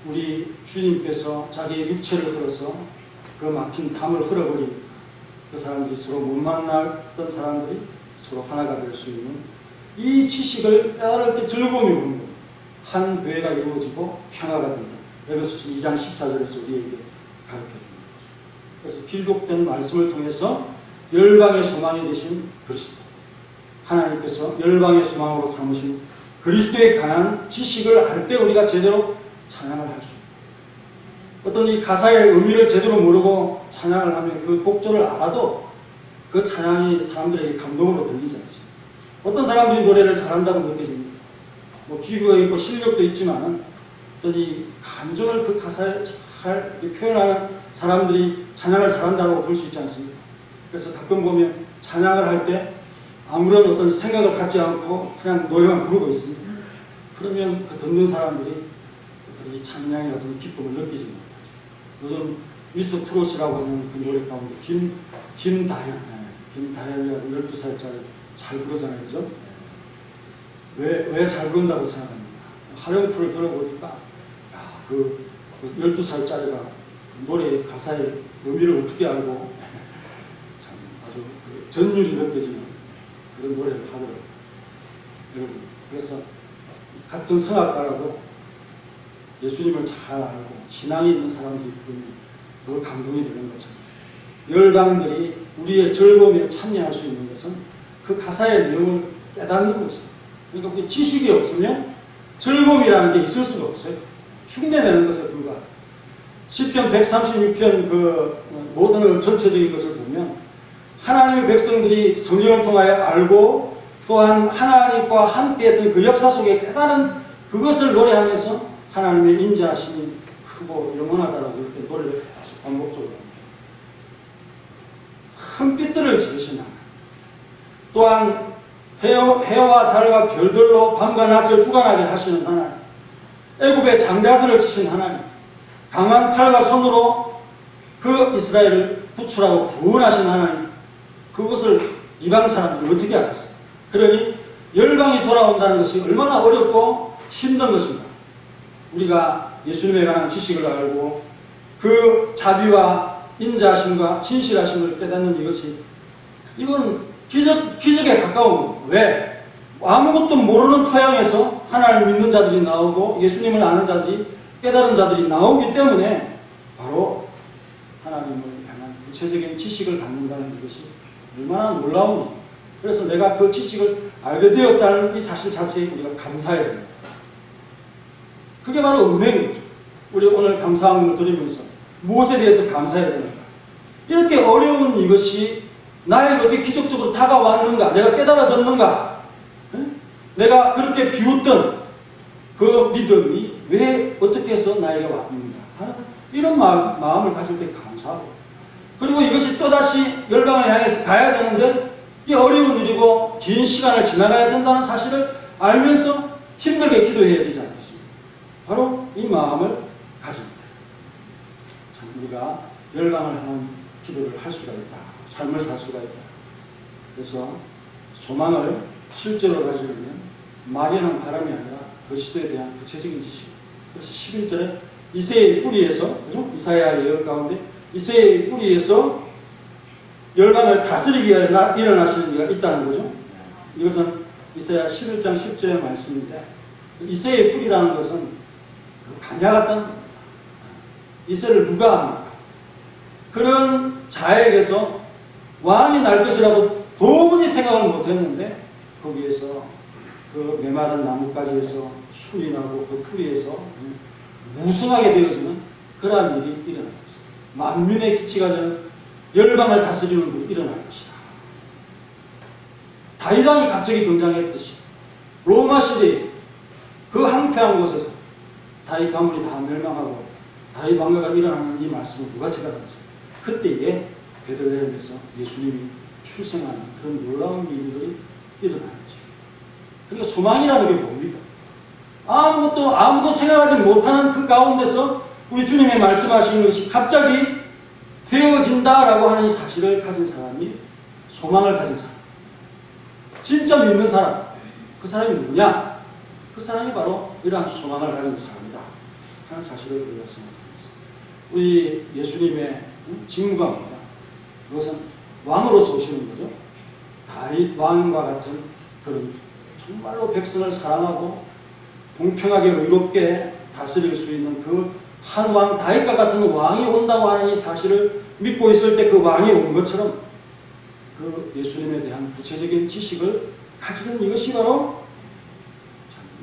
우리 주님께서 자기의 육체를 흘러서 그 막힌 담을 흘어버리고 그 사람들이 서로 못 만났던 사람들이 서로 하나가 될 수 있는 이 지식을 깨달을 때 즐거움이 오는 겁니다. 한 교회가 이루어지고 평화가 된다. 에베소서 2장 14절에서 우리에게 가르쳐줍니다. 그래서 길독된 말씀을 통해서 열방의 소망이 되신 그리스도 하나님께서 열방의 소망으로 삼으신 그리스도에 관한 지식을 알 때 우리가 제대로 찬양을 할 수 있다. 어떤 이 가사의 의미를 제대로 모르고 찬양을 하면 그 곡조를 알아도 그 찬양이 사람들에게 감동으로 들리지 않습니다. 어떤 사람들이 노래를 잘한다고 느껴집니다. 뭐 기교가 있고 실력도 있지만 어떤 이 감정을 그 가사에 잘 표현하는 사람들이 찬양을 잘한다고 볼 수 있지 않습니까? 그래서 가끔 보면 찬양을 할 때 아무런 어떤 생각을 갖지 않고 그냥 노래만 부르고 있습니다. 그러면 그 듣는 사람들이 이 찬양의 어떤 기쁨을 느끼지 못하죠. 요즘 미스 트롯이라고 하는 그 노래 가운데 김다현이라고 12살짜리 잘 부르잖아요. 그죠? 왜 잘 부른다고 생각합니까? 화령풀을 들어보니까 야, 그 12살짜리가 노래의 가사의 의미를 어떻게 알고 참 아주 전율이 느껴지는 그런 노래를 하더라고요. 여러분, 그래서 같은 성악가라도 예수님을 잘 알고 신앙이 있는 사람들이 부르면 더 감동이 되는 것처럼 열방들이 우리의 즐거움에 참여할 수 있는 것은 그 가사의 내용을 깨닫는 것입니다. 그러니까 우리 지식이 없으면 즐거움이라는 게 있을 수가 없어요. 흉내내는 것에 불과하다. 시편 136편 그 모든 전체적인 것을 보면 하나님의 백성들이 성경을 통하여 알고 또한 하나님과 함께했던 그 역사 속에 깨달은 그것을 노래하면서 하나님의 인자하심이 크고 영원하다라고 이렇게 노래를 계속 반복적으로 합니다. 큰 빛들을 지으신 하나님, 또한 해와 달과 별들로 밤과 낮을 주관하게 하시는 하나님, 애굽의 장자들을 치신 하나님, 강한 팔과 손으로 그 이스라엘을 구출하고 구원하신 하나님, 그것을 이방 사람들이 어떻게 알겠어요? 그러니 열방이 돌아온다는 것이 얼마나 어렵고 힘든 것인가. 우리가 예수님에 관한 지식을 알고 그 자비와 인자하심과 진실하심을 깨닫는 이것이, 이건 기적에 가까운 겁니다. 왜? 아무것도 모르는 토양에서 하나님을 믿는 자들이 나오고 예수님을 아는 자들이, 깨달은 자들이 나오기 때문에 바로 하나님을 향한 구체적인 지식을 갖는다는 이것이 얼마나 놀라운 일입니다. 그래서 내가 그 지식을 알게 되었다는 이 사실 자체에 우리가 감사해야 됩니다. 그게 바로 은혜인 거죠. 우리 오늘 감사함을 드리면서 무엇에 대해서 감사해야 되는가? 이렇게 어려운 이것이 나에게 어떻게 기적적으로 다가왔는가? 내가 깨달아졌는가? 내가 그렇게 비웃던 그 믿음이 왜 어떻게 해서 나에게 왔는가 하는 이런 마음을 가질 때 감사하고, 그리고 이것이 또다시 열방을 향해서 가야 되는데 이 어려운 일이고 긴 시간을 지나가야 된다는 사실을 알면서 힘들게 기도해야 되지 않겠습니까? 바로 이 마음을 가집니다. 참, 우리가 열방을 향한 기도를 할 수가 있다. 삶을 살 수가 있다. 그래서 소망을 실제로 가지려면 막연한 바람이 아니라 그리스도에 대한 구체적인 지식. 그래서 11절에 이새의 뿌리에서, 그죠? 이사야 예언 가운데 이새의 뿌리에서 열방을 다스리기 위해 일어나시는 이가 있다는 거죠. 이것은 이사야 11장 10절의 말씀인데, 이새의 뿌리라는 것은 가냐 같다는 겁니다. 이새를 누가 합니까? 그런 자에게서 왕이 날 것이라고 도무지 생각을 못했는데 거기에서 그 메마른 나뭇가지에서 술이 나고 그 풀이에서 무성하게 되어지는 그러한 일이 일어날 것이다. 만민의 기치가 되는 열방을 다스리는 분이 일어날 것이다. 다윗 왕이 갑자기 등장했듯이 로마 시대에 그 황폐한 곳에서 다윗 가문이 다 멸망하고 다윗 왕가가 일어나는 이 말씀을 누가 생각하겠습니까? 그때에 베들레헴에서 예수님이 출생하는 그런 놀라운 일들이 일어나는 거죠. 그러니까 소망이라는 게 뭡니까? 아무도 생각하지 못하는 그 가운데서 우리 주님이 말씀하신 것이 갑자기 되어진다라고 하는 이 사실을 가진 사람이 소망을 가진 사람. 진짜 믿는 사람. 그 사람이 누구냐? 그 사람이 바로 이러한 소망을 가진 사람이다 하는 사실을 우리가 생각합니다. 우리 예수님의 직무가 뭐냐? 그것은 왕으로서 오시는 거죠. 다윗 왕과 같은 그런 정말로 백성을 사랑하고 공평하게 의롭게 다스릴 수 있는 그 한 왕 다윗과 같은 왕이 온다고 하는 이 사실을 믿고 있을 때 그 왕이 온 것처럼 그 예수님에 대한 구체적인 지식을 가지는 이것이 바로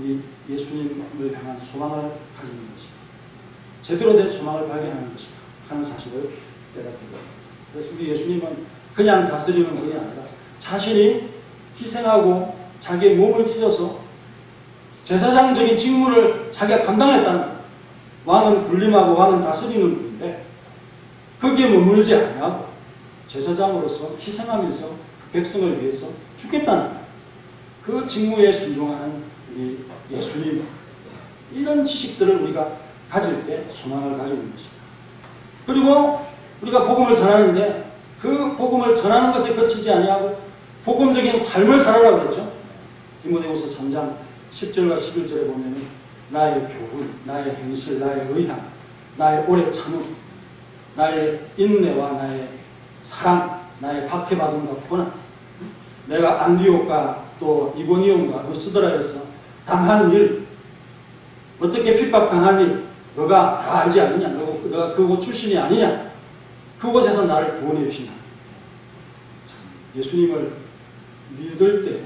이 예수님을 향한 소망을 가지는 것이다. 제대로 된 소망을 발견하는 것이다 하는 사실을 깨닫게 됩니다. 그래서 우리 예수님은 그냥 다스리는 분이 아니라 자신이 희생하고 자기의 몸을 찢어서 제사장적인 직무를 자기가 감당했다는 거예요. 왕은 군림하고 왕은 다스리는 분인데 거기에 머물지 아니하고 제사장으로서 희생하면서 그 백성을 위해서 죽겠다는 거예요. 그 직무에 순종하는 이 예수님, 이런 지식들을 우리가 가질 때 소망을 가지고 있는 것입니다. 그리고 우리가 복음을 전하는데 그 복음을 전하는 것에 그치지 아니하고 복음적인 삶을 살아라고 그랬죠. 디모데후서 3장 10절과 11절에 보면 나의 교훈, 나의 행실, 나의 의향, 나의 오래 참음, 나의 인내와 나의 사랑, 나의 박해받음과 고난, 내가 안디옥과 또 이고니온과 루스드라에서 당한 일, 어떻게 핍박당한 일 너가 다 알지 않느냐? 너가 그곳 출신이 아니냐? 그곳에서 나를 구원해 주시나? 예수님을 믿을 때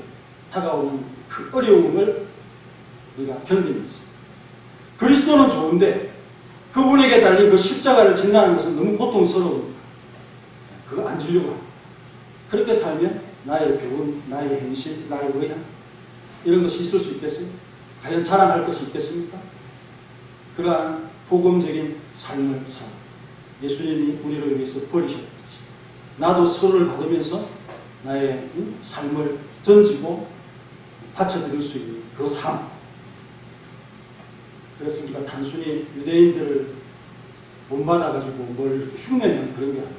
다가오는 그 어려움을 우리가 견디면서 그리스도는 좋은데 그분에게 달린 그 십자가를 진다는 것은 너무 고통스러우니까 그거 안 지려고 합니다. 그렇게 살면 나의 교훈, 나의 행실, 나의 의향 이런 것이 있을 수 있겠습니까? 과연 자랑할 것이 있겠습니까? 그러한 복음적인 삶을 살아 예수님이 우리를 위해서 버리셨듯이 나도 서로를 받으면서 나의 삶을 던지고 바쳐드릴 수 있는 그 삶. 그래서 우리가 단순히 유대인들을 본받아가지고 뭘 이렇게 흉내내는 그런 게 아닙니다.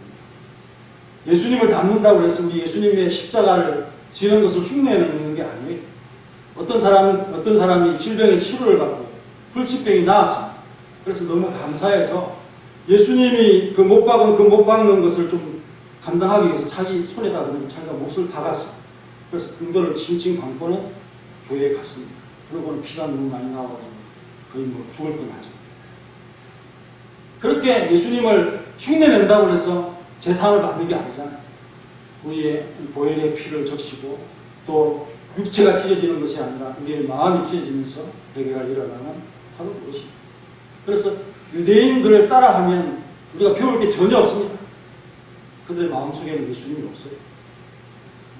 예수님을 닮는다고 해서 우리 예수님의 십자가를 지는 것을 흉내내는 게 아니에요. 어떤 사람이 질병의 치료를 받고 불치병이 나았습니다. 그래서 너무 감사해서 예수님이 그 못 박는 것을 좀 감당하기 위해서 자기 손에다 자기가 몫을 박았어요. 그래서 근거를 칭칭 감고는 교회에 갔습니다. 그러고는 피가 너무 많이 나와가지고 거의 뭐 죽을 뻔하죠. 그렇게 예수님을 흉내낸다고 해서 재상을 받는 게 아니잖아요. 우리의 보혈의 피를 적시고 또 육체가 찢어지는 것이 아니라 우리의 마음이 찢어지면서 회개가 일어나는 바로 그것입니다. 그래서 유대인들을 따라하면 우리가 배울 게 전혀 없습니다. 그들의 마음속에는 예수님이 없어요.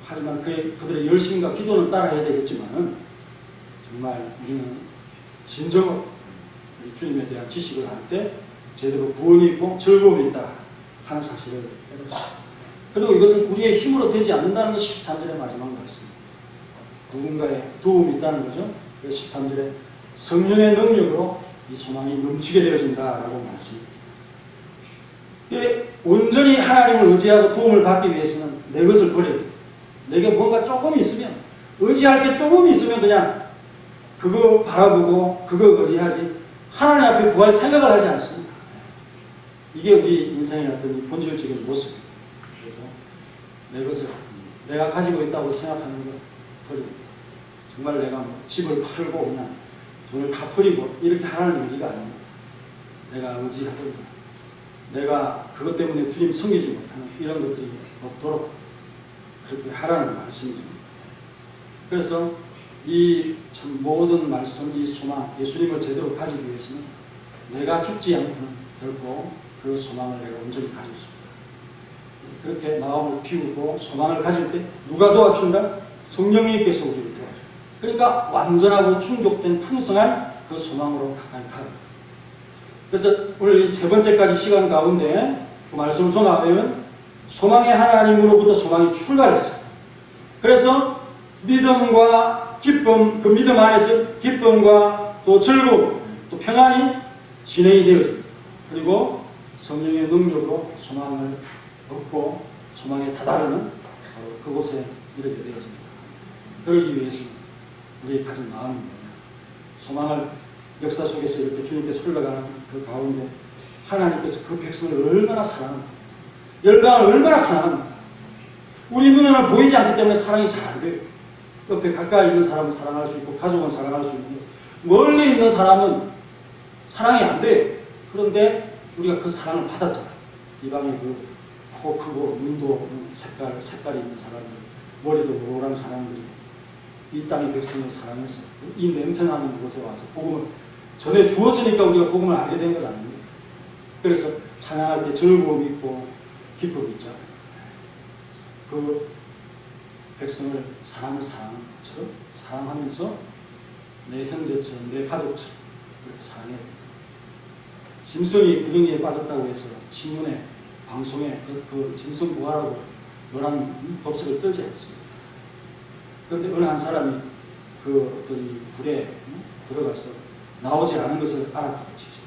하지만 그들의 열심과 기도는 따라해야 되겠지만 정말 우리는 진정으로 우리 주님에 대한 지식을 할 때 제대로 구원이 있고 즐거움이 있다 하는 사실을 깨닫습니다. 그리고 이것은 우리의 힘으로 되지 않는다는 것이 13절의 마지막 말씀입니다. 누군가의 도움이 있다는 거죠. 13절에 성령의 능력으로 이 소망이 넘치게 되어진다라고 말씀합니다. 온전히 하나님을 의지하고 도움을 받기 위해서는 내 것을 버려야 돼요. 내게 뭔가 조금 있으면, 의지할 게 조금 있으면 그냥 그거 바라보고 그거 의지하지 하나님 앞에 구할 생각을 하지 않습니다. 이게 우리 인생의 어떤 본질적인 모습입니다. 그래서 내 것을 내가 가지고 있다고 생각하는 걸 버립니다. 정말 내가 뭐 집을 팔고 그냥 돈을 다 버리고 이렇게 하라는 얘기가 아닙니다. 내가 의지하고 내가 그것 때문에 주님 섬기지 못하는 이런 것들이 없도록 그렇게 하라는 말씀입니다. 그래서 이 참 모든 말씀, 이 소망, 예수님을 제대로 가지기 위해서는 내가 죽지 않고는 결코 그 소망을 내가 온전히 가질 수 없다. 그렇게 마음을 비우고 소망을 가질 때 누가 도와준다? 성령님께서 우리를 도와줘요. 그러니까 완전하고 충족된 풍성한 그 소망으로 가까이 가라. 그래서 오늘 이 세 번째까지 시간 가운데 그 말씀을 종합하면 소망의 하나님으로부터 소망이 출발했어요. 그래서 믿음과 기쁨, 그 믿음 안에서 기쁨과 또 즐거움, 또 평안이 진행이 되어집니다. 그리고 성령의 능력으로 소망을 얻고 소망에 다다르는 바로 그곳에 이르게 되어집니다. 그러기 위해서는 우리의 가진 마음입니다. 소망을 역사 속에서 이렇게 주님께서 흘러가는 그 가운데 하나님께서 그 백성을 얼마나 사랑합니다. 열방을 얼마나 사랑합니다. 우리 눈에는 보이지 않기 때문에 사랑이 잘 안 돼요. 옆에 가까이 있는 사람은 사랑할 수 있고 가족은 사랑할 수 있고 멀리 있는 사람은 사랑이 안 돼요. 그런데 우리가 그 사랑을 받았잖아요. 이방의 그 코 크고 눈도 색깔이 있는 사람들, 머리도 노란 사람들이 이 땅의 백성을 사랑해서 이 냄새나는 곳에 와서 복음을 전해 주었으니까 우리가 복음을 알게 된 것 아닙니까? 그래서 찬양할 때 즐거움이 있고 기쁨이 있잖아요. 그 백성을 사랑을 사랑하는 것처럼 사랑하면서 내 형제처럼 내 가족처럼 그렇게 사랑해야 됩니다. 짐승이 구덩이에 빠졌다고 해서 신문에 방송에 그 짐승 구하라고 요란 법석을 떨지 않습니다. 그런데 어느 한 사람이 그 어떤 이 불에 들어가서 나오지 않은 것을 알았다고 칩시다.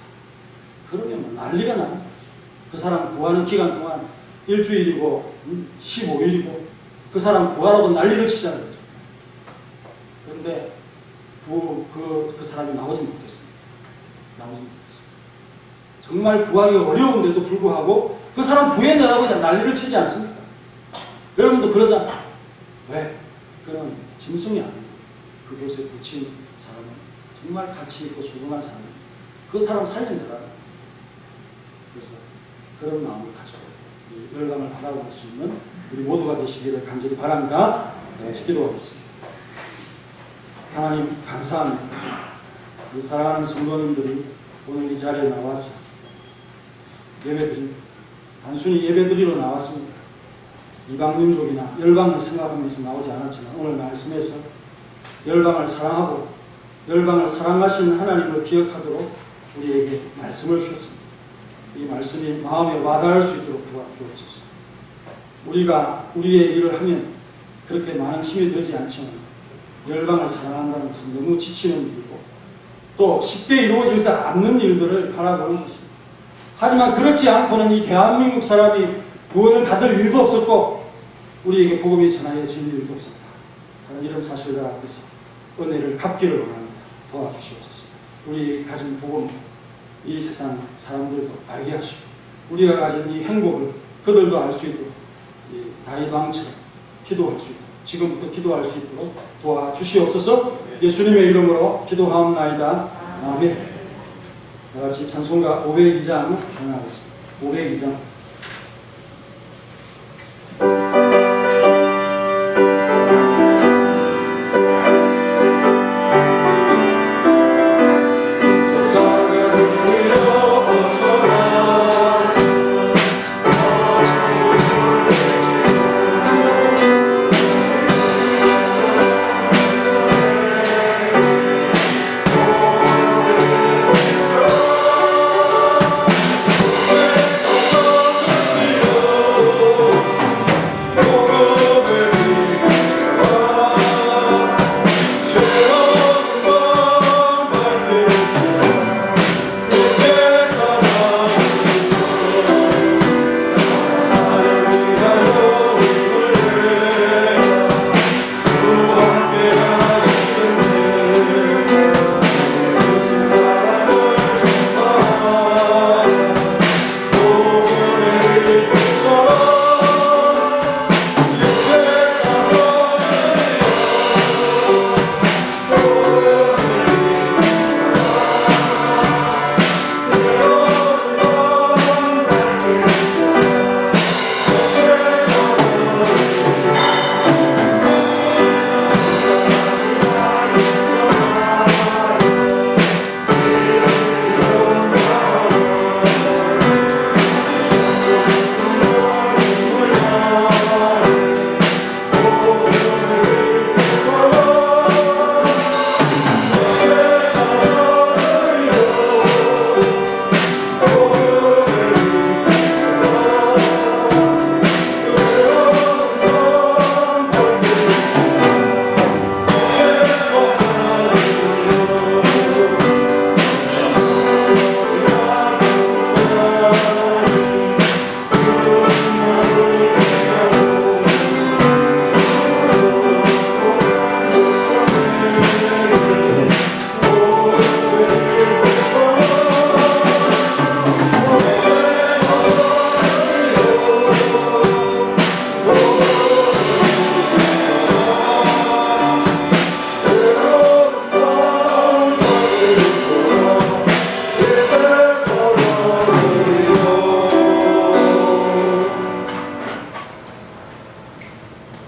그러면 뭐 난리가 납니다. 그 사람 구하는 기간 동안 일주일이고 15일이고 그 사람 구하라고 난리를 치자는 거죠. 그런데 그 사람이 나오지 못했습니다. 정말 구하기 어려운데도 불구하고 그 사람 구해내라고 난리를 치지 않습니까? 여러분도 그러잖아요. 왜? 그런 짐승이 아니고 그곳에 붙인 사람은 정말 가치 있고 소중한 사람입니다. 그 사람 살려내라. 그래서 그런 마음을 가지고 이 열방을 바라볼 수 있는 우리 모두가 되시기를 간절히 바랍니다. 네, 기도하겠습니다. 하나님 감사합니다. 이 사랑하는 성도님들이 오늘 이 자리에 나와서 예배드립니다. 단순히 예배드리러 나왔습니다. 이방민족이나 열방을 생각하면서 나오지 않았지만 오늘 말씀에서 열방을 사랑하고 열방을 사랑하시는 하나님을 기억하도록 우리에게 말씀을 주셨습니다. 이 말씀이 마음에 와닿을 수 있도록 도와주옵소서. 우리가 우리의 일을 하면 그렇게 많은 힘이 들지 않지만 열방을 사랑한다는 것은 너무 지치는 일이고 또 쉽게 이루어지지 않는 일들을 바라보는 것입니다. 하지만 그렇지 않고는 이 대한민국 사람이 구원을 받을 일도 없었고 우리에게 복음이 전하여질 일도 없었다 하는 이런 사실들 앞에서 은혜를 갚기를 원합니다. 도와주시옵소서. 우리 가진 복음 이 세상 사람들도 알게 하시고 우리가 가진 이 행복을 그들도 알 수 있도록 이 다윗 왕처럼 기도할 수 있도록 지금부터 기도할 수 있도록 도와주시옵소서. 예수님의 이름으로 기도하옵나이다. 아멘. 다같이 찬송가 502장 찬양하겠습니다. 502장.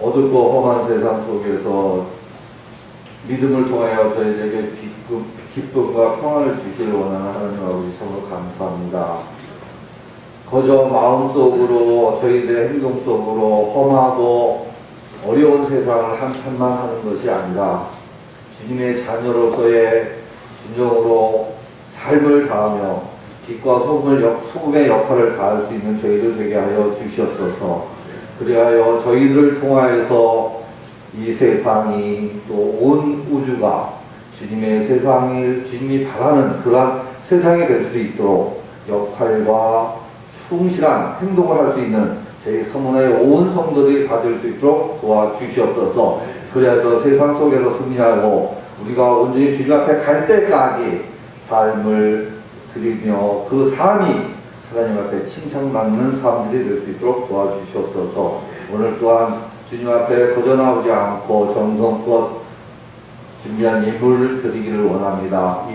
어둡고 험한 세상 속에서 믿음을 통하여 저희에게 기쁨과 평안을 주기를 원하는 하나님 아버지 참으로 감사합니다. 거저 마음속으로 저희들의 행동 속으로 험하고 어려운 세상을 한탄만 하는 것이 아니라 주님의 자녀로서의 진정으로 삶을 다하며 빛과 소금의 역할을 다할 수 있는 저희들 되게 하여 주시옵소서. 그리하여 저희들을 통하여서 이 세상이 또 온 우주가 주님의 세상을 주님이 바라는 그러한 세상이 될 수 있도록 역할과 충실한 행동을 할 수 있는 저희 서문의 온 성도들이 다 될 수 있도록 도와주시옵소서. 그래서 세상 속에서 승리하고 우리가 온전히 주님 앞에 갈 때까지 삶을 드리며 그 삶이 하나님 앞에 칭찬받는 사람들이 될 수 있도록 도와주시옵소서. 오늘 또한 주님 앞에 거저 나오지 않고 정성껏 준비한 예물을 드리기를 원합니다.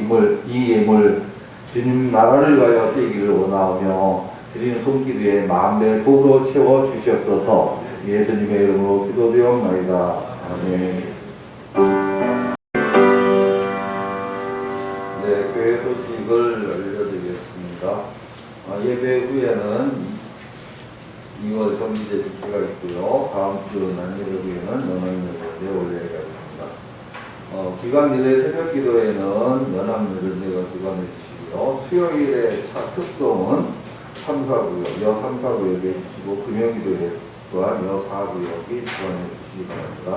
이 예물 주님 나라를 위하여 쓰이기를 원하며 드리는 손기류에 만배 복으로 채워 주시옵소서. 예수님의 이름으로 기도드리옵나이다. 아멘. 주일에는 2월 정기제 집회가 있고요. 다음 주 난예배부에는 연합예배에 올려야 있습니다. 기간 일의 새벽 기도에는 연합예배가 주관해 주시고요. 수요일의 특성은 3, 4구역, 여 3, 4구역에 해주시고 금요기도에 또한 여 4구역이 주관해 주시기 바랍니다.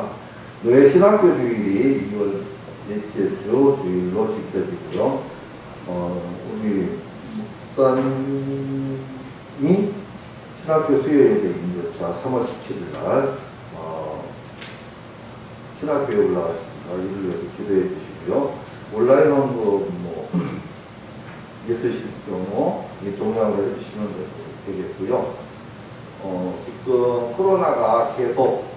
노예 신학교 주일이 2월 넷째 주 주일로 지켜지고요. 우리 목사님이 신학교 수요예배 인도차 3월 17일 날 신학교에 올라가십니다. 이를 위해서 기도해 주시고요. 온라인 원고 있으실 경우 이 동영을 해주시면 되겠고요. 지금 코로나가 계속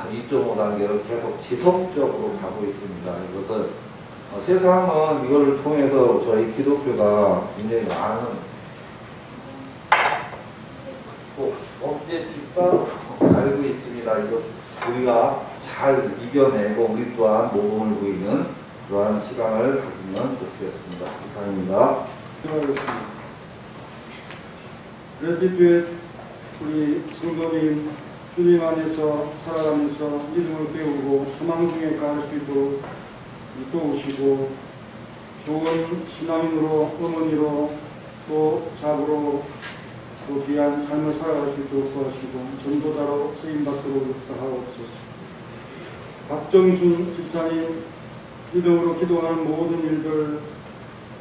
2.5단계로 계속 지속적으로 가고 있습니다. 이것은 세상은 이걸 통해서 저희 기독교가 굉장히 많은 억제집과 알고 있습니다. 이거 우리가 잘 이겨내고 우리 또한 모범을 보이는 그러한 시간을 가지면 좋겠습니다. 이상입니다. 수고하셨습니다. 레디뷰의 우리 성도님 주님 안에서 살아가면서 믿음을 배우고 소망 중에 가할 수 있도록 도우시고 좋은 신앙인으로 어머니로 또 자부로 또 귀한 삶을 살아갈 수 있도록 도와주시고 전도자로 쓰임받도록 역사하옵소서. 박정순 집사님 믿음으로 기도하는 모든 일들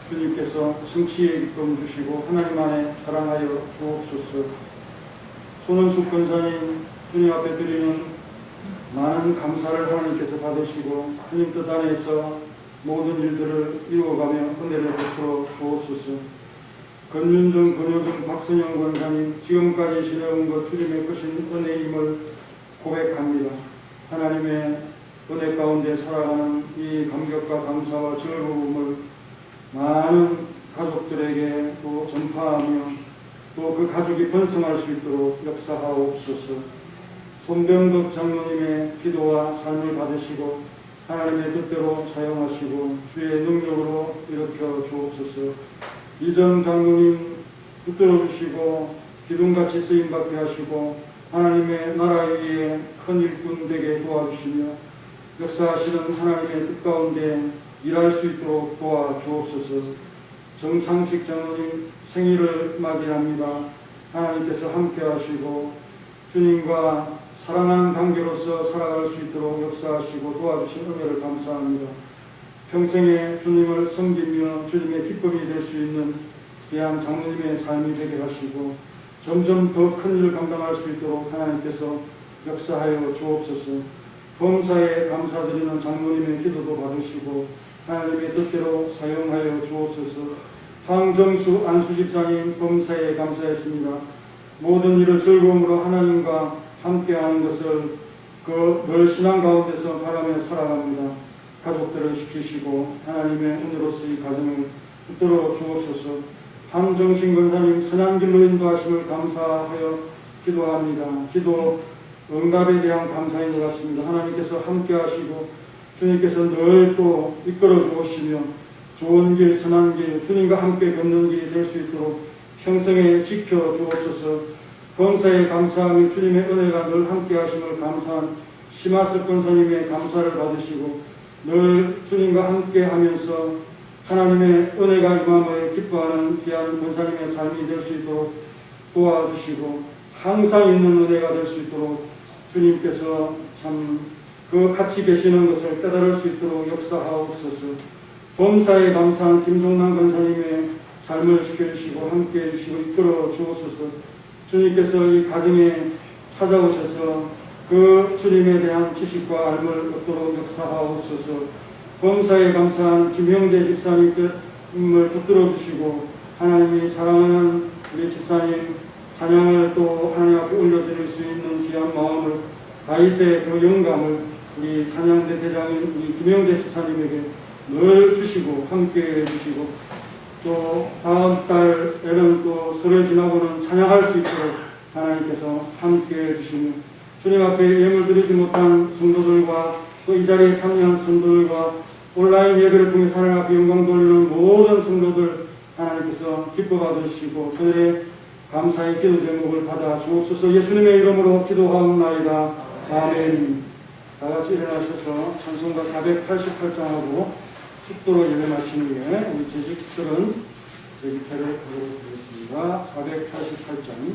주님께서 승치의 기쁨 주시고 하나님 안에 사랑하여 주옵소서. 손은숙 권사님 주님 앞에 드리는 많은 감사를 하나님께서 받으시고 주님 뜻 안에서 모든 일들을 이루어가며 은혜를 베풀어 주옵소서. 권윤정, 권효정, 박선영 권사님 지금까지 지내온 것 주님의 크신 은혜임을 고백합니다. 하나님의 은혜 가운데 살아가는 이 감격과 감사와 즐거움을 많은 가족들에게 또 전파하며 또 그 가족이 번성할 수 있도록 역사하옵소서. 손병덕 장로님의 기도와 삶을 받으시고 하나님의 뜻대로 사용하시고 주의 능력으로 일으켜 주옵소서. 이정 장로님 붙들어 주시고 기둥같이 쓰임받게 하시고 하나님의 나라 위에 큰 일꾼 되게 도와주시며 역사하시는 하나님의 뜻 가운데 일할 수 있도록 도와주옵소서. 정상식 장로님 생일을 맞이합니다. 하나님께서 함께 하시고 주님과 사랑하는 관계로서 살아갈 수 있도록 역사하시고 도와주신 은혜를 감사합니다. 평생에 주님을 섬기며 주님의 기쁨이 될 수 있는 귀한 장로님의 삶이 되게 하시고 점점 더 큰 일을 감당할 수 있도록 하나님께서 역사하여 주옵소서. 범사에 감사드리는 장로님의 기도도 받으시고 하나님의 뜻대로 사용하여 주옵소서. 황정수 안수집사님 범사에 감사했습니다. 모든 일을 즐거움으로 하나님과 함께하는 것을 늘 신앙 가운데서 바라며 살아갑니다. 가족들을 지키시고 하나님의 은혜로서 이 가정을 붙들어 주옵소서. 황정신 권사님 선한 길로 인도하심을 감사하여 기도합니다. 기도 응답에 대한 감사인 것 같습니다. 하나님께서 함께 하시고 주님께서 늘 또 이끌어 주시며 좋은 길, 선한 길, 주님과 함께 걷는 길이 될 수 있도록 평생에 지켜 주옵소서. 범사에 감사하며 주님의 은혜가 늘 함께 하심을 감사한 심하석 권사님의 감사를 받으시고 늘 주님과 함께 하면서 하나님의 은혜가 임함을 기뻐하는 귀한 권사님의 삶이 될 수 있도록 도와주시고 항상 있는 은혜가 될 수 있도록 주님께서 참 그 같이 계시는 것을 깨달을 수 있도록 역사하옵소서. 범사에 감사한 김성남 권사님의 삶을 지켜주시고 함께해 주시고 이끌어 주옵소서. 주님께서 이 가정에 찾아오셔서 그 주님에 대한 지식과 알을 얻도록 역사하옵소서. 범사에 감사한 김형재 집사님을 붙들어 주시고 하나님이 사랑하는 우리 집사님 찬양을 또 하나님 앞에 올려드릴 수 있는 귀한 마음을 다윗의 그 영감을 우리 찬양대 대장인 우리 김형재 집사님에게 늘 주시고 함께해 주시고 또 다음 달에는 또 설을 지나고는 찬양할 수 있도록 하나님께서 함께해 주시며 주님 앞에 예물 드리지 못한 성도들과 또 이 자리에 참여한 성도들과 온라인 예배를 통해 하나님 앞에 영광 돌리는 모든 성도들 하나님께서 기뻐 받으시고 그들의 감사의 기도 제목을 받아 주옵소서. 예수님의 이름으로 기도하옵나이다. 아멘. 다 같이 일어나셔서 찬송가 488장하고 축도로 예배마친 후에 우리 재직들은 재직회를 하도록 하겠습니다. 488장.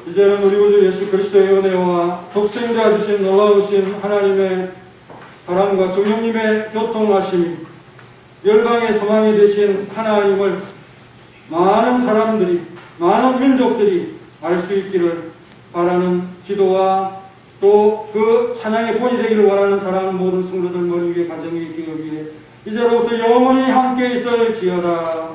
이제는 우리 구주 예수 그리스도의 은혜와 독생자 주신 놀라우신 하나님의 사랑과 성령님의 교통하심이 열방의 소망이 되신 하나님을 많은 사람들이, 많은 민족들이 알 수 있기를 바라는 기도와 또 그 찬양의 본이 되기를 원하는 사랑하는 모든 성도들 머리 위에 가정이 있기 위해 이제로부터 영원히 함께 있을지어다.